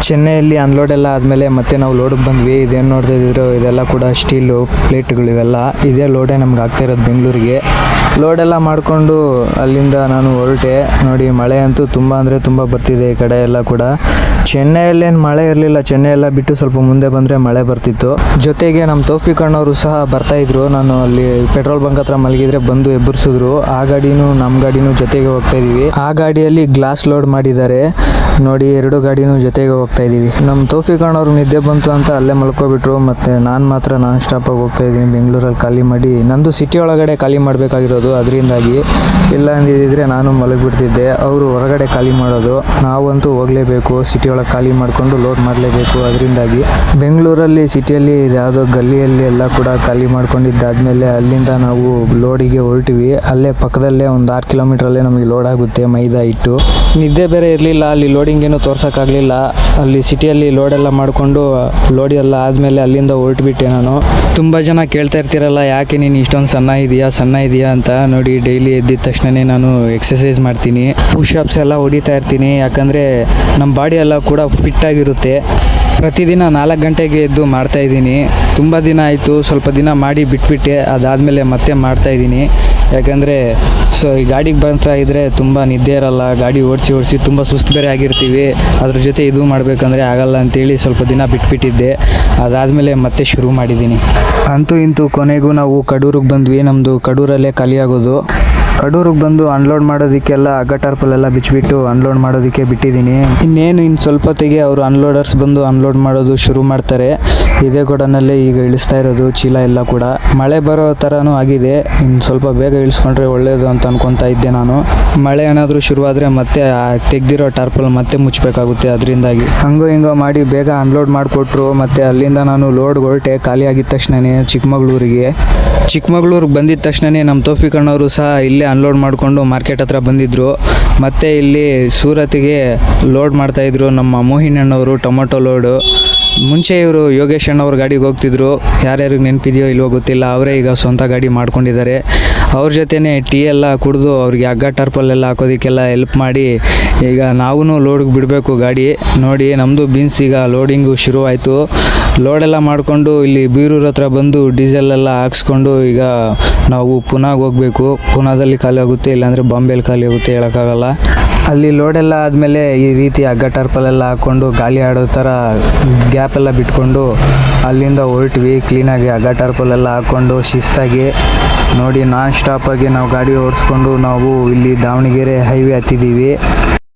ಚೆನ್ನೈಯಲ್ಲಿ unload ಎಲ್ಲ ಆದಮೇಲೆ ಮತ್ತೆ ನಾವು ಲೋಡಿಗೆ ಬಂದ್ವಿ. ಇದೇನು ನೋಡ್ತಾ ಇದ್ದೀರೋ ಇದೆಲ್ಲ ಕೂಡ ಸ್ಟೀಲು ಪ್ಲೇಟ್ಗಳು ಇವೆಲ್ಲ. ಇದೇ ಲೋಡೇ ನಮ್ಗೆ ಆಗ್ತಾ ಇರೋದು ಬೆಂಗಳೂರಿಗೆ. ಲೋಡೆಲ್ಲ ಮಾಡಿಕೊಂಡು ಅಲ್ಲಿಂದ ನಾನು ಹೊರಟೆ. ನೋಡಿ ಮಳೆ ಅಂತೂ ತುಂಬ ಅಂದರೆ ತುಂಬ ಬರ್ತಿದೆ ಈ ಕಡೆ ಎಲ್ಲ ಕೂಡ. ಚೆನ್ನೈಯಲ್ಲೇನು ಮಳೆ ಇರಲಿಲ್ಲ, ಚೆನ್ನೈ ಎಲ್ಲ ಬಿಟ್ಟು ಸ್ವಲ್ಪ ಮುಂದೆ ಬಂದರೆ ಮಳೆ ಬರ್ತಿತ್ತು. ಜೊತೆಗೆ ನಮ್ಮ ತೌಫಿಕ್ ಅಣ್ಣವರು ಸಹ ಬರ್ತಾಯಿದ್ರು. ನಾನು ಅಲ್ಲಿ ಪೆಟ್ರೋಲ್ ಬಂಕ್ ಹತ್ರ ಮಲಗಿದ್ರೆ ಬಂದು ಎಬ್ಬರಿಸಿದ್ರು. ಆ ಗಾಡಿನೂ ನಮ್ಮ ಗಾಡಿನೂ ಜೊತೆಗೆ ಹೋಗ್ತಾ ಇದೀವಿ. ಆ ಗಾಡಿಯಲ್ಲಿ ಗ್ಲಾಸ್ ಲೋಡ್ ಮಾಡಿದ್ದಾರೆ ನೋಡಿ, ಎರಡು ಗಾಡಿನೂ ಜೊತೆಗೆ ಹೋಗ್ತಾ ಇದೀವಿ. ನಮ್ಮ ತೌಫಿಕ್ ಅಣ್ಣವ್ರು ನಿದ್ದೆ ಬಂತು ಅಂತ ಅಲ್ಲೇ ಮಲ್ಕೊಬಿಟ್ರು. ಮತ್ತು ನಾನು ಮಾತ್ರ ನಾನ್ ಸ್ಟಾಪಾಗಿ ಹೋಗ್ತಾ ಇದ್ದೀನಿ. ಬೆಂಗಳೂರಲ್ಲಿ ಖಾಲಿ ಮಾಡಿ, ನಂದು ಸಿಟಿ ಒಳಗಡೆ ಖಾಲಿ ಮಾಡಬೇಕಾಗಿರೋದು, ಅದರಿಂದಾಗಿ. ಇಲ್ಲ ಅಂದಿದ್ದರೆ ನಾನು ಮಲಗಿಬಿಡ್ತಿದ್ದೆ. ಅವರು ಹೊರಗಡೆ ಖಾಲಿ ಮಾಡೋದು, ನಾವಂತೂ ಹೋಗಲೇಬೇಕು. ಸಿಟಿ ಒಳಗೆ ಖಾಲಿ ಮಾಡಿಕೊಂಡು ಲೋಡ್ ಮಾಡಲೇಬೇಕು. ಅದರಿಂದಾಗಿ ಬೆಂಗಳೂರಲ್ಲಿ ಸಿಟಿಯಲ್ಲಿ ಯಾವುದೋ ಗಲ್ಲಿಯಲ್ಲಿ ಎಲ್ಲ ಕೂಡ ಖಾಲಿ ಮಾಡ್ಕೊಂಡಿದ್ದಾದಮೇಲೆ ಅಲ್ಲಿಂದ ನಾವು ಲೋಡಿಗೆ ಹೊರಟಿವಿ. ಅಲ್ಲೇ ಪಕ್ಕದಲ್ಲೇ ಒಂದು 6 ಕಿಲೋಮೀಟ್ರಲ್ಲೇ ನಮಗೆ ಲೋಡ್ ಆಗುತ್ತೆ ಮೈದಾ ಹಿಟ್ಟು. ನಿದ್ದೆ ಬೇರೆ ಇರಲಿಲ್ಲ, ಅಲ್ಲಿ ಲೋಡಿಂಗ್ ಏನೂ ತೋರ್ಸೋಕ್ಕಾಗಲಿಲ್ಲ. ಅಲ್ಲಿ ಸಿಟಿಯಲ್ಲಿ ಲೋಡೆಲ್ಲ ಮಾಡಿಕೊಂಡು ಲೋಡ್ ಎಲ್ಲ ಆದಮೇಲೆ ಅಲ್ಲಿಂದ ಹೊರಟುಬಿಟ್ಟೆ ನಾನು. ತುಂಬ ಜನ ಕೇಳ್ತಾ ಇರ್ತೀರಲ್ಲ, ಯಾಕೆ ನೀನು ಇಷ್ಟೊಂದು ಸಣ್ಣ ಇದೆಯಾ ಅಂತ. ನೋಡಿ, ಡೈಲಿ ಎದ್ದಿದ ತಕ್ಷಣವೇ ನಾನು ಎಕ್ಸಸೈಸ್ ಮಾಡ್ತೀನಿ, ಪುಷಪ್ಸ್ ಎಲ್ಲ ಹೊಡಿತಾ ಇರ್ತೀನಿ. ಯಾಕಂದರೆ ನಮ್ಮ ಬಾಡಿ ಎಲ್ಲ ಕೂಡ ಫಿಟ್ಟಾಗಿರುತ್ತೆ. ಪ್ರತಿದಿನ 4 ಗಂಟೆಗೆ ಎದ್ದು ಮಾಡ್ತಾಯಿದ್ದೀನಿ. ತುಂಬ ದಿನ ಆಯಿತು, ಸ್ವಲ್ಪ ದಿನ ಮಾಡಿ ಬಿಟ್ಬಿಟ್ಟೆ. ಅದಾದಮೇಲೆ ಮತ್ತೆ ಮಾಡ್ತಾಯಿದ್ದೀನಿ. ಯಾಕಂದರೆ ಈ ಗಾಡಿಗೆ ಬರ್ತಾ ಇದ್ದರೆ ತುಂಬ ನಿದ್ದೆ ಇರಲ್ಲ. ಗಾಡಿ ಓಡಿಸಿ ತುಂಬ ಸುಸ್ತು ಬೇರೆ ಆಗಿರ್ತೀವಿ. ಅದ್ರ ಜೊತೆ ಇದು ಮಾಡಬೇಕಂದ್ರೆ ಆಗಲ್ಲ ಅಂತೇಳಿ ಸ್ವಲ್ಪ ದಿನ ಬಿಟ್ಬಿಟ್ಟಿದ್ದೆ. ಅದಾದಮೇಲೆ ಮತ್ತೆ ಶುರು ಮಾಡಿದ್ದೀನಿ. ಅಂತೂ ಇಂತೂ ಕೊನೆಗೂ ನಾವು ಕಡೂರಿಗೆ ಬಂದ್ವಿ. ನಮ್ಮದು ಕಡೂರಲ್ಲೇ ಖಾಲಿ ಆಗೋದು. ಕಡೂರಿಗೆ ಬಂದು ಅನ್ಲೋಡ್ ಮಾಡೋದಕ್ಕೆಲ್ಲ ಹಗ್ಗ ಟಾರ್ಪಲೆಲ್ಲ ಬಿಚ್ಚಿಬಿಟ್ಟು ಅನ್ಲೋಡ್ ಮಾಡೋದಕ್ಕೆ ಬಿಟ್ಟಿದ್ದೀನಿ. ಇನ್ನು ಸ್ವಲ್ಪ ಹೊತ್ತಿಗೆ ಅವರು ಅನ್ಲೋಡರ್ಸ್ ಬಂದು ಅನ್ಲೋಡ್ ಮಾಡೋದು ಶುರು ಮಾಡ್ತಾರೆ. ಇದೇ ಗೋಡನಲ್ಲೇ ಈಗ ಇಳಿಸ್ತಾ ಇರೋದು ಚೀಲ ಎಲ್ಲ ಕೂಡ. ಮಳೆ ಬರೋ ಥರನೂ ಆಗಿದೆ. ಇನ್ನು ಸ್ವಲ್ಪ ಬೇಗ ಇಳಿಸ್ಕೊಂಡ್ರೆ ಒಳ್ಳೆಯದು ಅಂತ ಅನ್ಕೊತಾ ಇದ್ದೆ ನಾನು. ಮಳೆ ಏನಾದರೂ ಶುರುವಾದರೆ ಮತ್ತೆ ತೆಗ್ದಿರೋ ಟಾರ್ಪಲ್ ಮತ್ತೆ ಮುಚ್ಚಬೇಕಾಗುತ್ತೆ. ಅದರಿಂದಾಗಿ ಹಂಗೋ ಹಿಂಗೋ ಮಾಡಿ ಬೇಗ ಅನ್ಲೋಡ್ ಮಾಡಿಕೊಟ್ರು. ಮತ್ತು ಅಲ್ಲಿಂದ ನಾನು ಲೋಡ್ ಹೊರಟೆ. ಖಾಲಿ ಆಗಿದ ತಕ್ಷಣವೇ ಚಿಕ್ಕಮಗಳೂರಿಗೆ ಬಂದಿದ್ದ ತಕ್ಷಣವೇ ನಮ್ಮ ತೌಫಿಕ್ ಅಣ್ಣವರು ಸಹ ಇಲ್ಲೇ ಅನ್ಲೋಡ್ ಮಾಡಿಕೊಂಡು ಮಾರ್ಕೆಟ್ ಹತ್ರ ಬಂದಿದ್ದರು. ಮತ್ತು ಇಲ್ಲಿ ಸೂರತ್ಗೆ ಲೋಡ್ ಮಾಡ್ತಾಯಿದ್ರು ನಮ್ಮ ಮೋಹಿನ್ ಅಣ್ಣವರು ಟೊಮೊಟೊ ಲೋಡು. ಮುಂಚೆ ಇವರು ಯೋಗೇಶ್ ಅಣ್ಣವ್ರ ಗಾಡಿಗೆ ಹೋಗ್ತಿದ್ರು. ಯಾರ್ಯಾರಿಗೆ ನೆನಪಿದೆಯೋ ಇಲ್ವೋ ಗೊತ್ತಿಲ್ಲ, ಅವರೇ ಈಗ ಸ್ವಂತ ಗಾಡಿ ಮಾಡ್ಕೊಂಡಿದ್ದಾರೆ. ಅವ್ರ ಜೊತೆನೇ ಟೀ ಎಲ್ಲ ಕುಡಿದು ಅವ್ರಿಗೆ ಹಗ್ಗ ಟಾರ್ಪಲ್ಲೆಲ್ಲ ಹಾಕೋದಕ್ಕೆಲ್ಲ ಹೆಲ್ಪ್ ಮಾಡಿ ಈಗ ನಾವೂ ಲೋಡ್ಗೆ ಬಿಡಬೇಕು ಗಾಡಿ. ನೋಡಿ, ನಮ್ಮದು ಬೀನ್ಸ್ ಈಗ ಲೋಡಿಂಗು ಶುರುವಾಯಿತು. ಲೋಡೆಲ್ಲ ಮಾಡಿಕೊಂಡು ಇಲ್ಲಿ ಬೀರೂರು ಹತ್ರ ಬಂದು ಡೀಸೆಲೆಲ್ಲ ಹಾಕ್ಸ್ಕೊಂಡು ಈಗ ನಾವು ಪುನಾಗೆ ಹೋಗಬೇಕು. ಪುನಾದಲ್ಲಿ ಖಾಲಿ ಆಗುತ್ತೆ, ಇಲ್ಲಾಂದರೆ ಬಾಂಬೆಲಿ ಖಾಲಿ ಆಗುತ್ತೆ, ಹೇಳೋಕ್ಕಾಗಲ್ಲ. ಅಲ್ಲಿ ಲೋಡೆಲ್ಲ ಆದಮೇಲೆ ಈ ರೀತಿ ಹಗ್ಗ ಟಾರ್ಪಲೆಲ್ಲ ಹಾಕ್ಕೊಂಡು ಗಾಳಿ ಆಡೋ ಥರ ಗ್ಯಾಪೆಲ್ಲ ಬಿಟ್ಕೊಂಡು ಅಲ್ಲಿಂದ ಹೊರಟ್ವಿ. ಕ್ಲೀನಾಗಿ ಹಗ್ಗ ಟಾರ್ಪಲೆಲ್ಲ ಹಾಕ್ಕೊಂಡು ಶಿಸ್ತಾಗಿ. ನೋಡಿ, ನಾನ್ ಸ್ಟಾಪಾಗಿ ನಾವು ಗಾಡಿ ಓಡಿಸ್ಕೊಂಡು ನಾವು ಇಲ್ಲಿ ದಾವಣಗೆರೆ ಹೈವೇ ಹತ್ತಿದ್ದೀವಿ.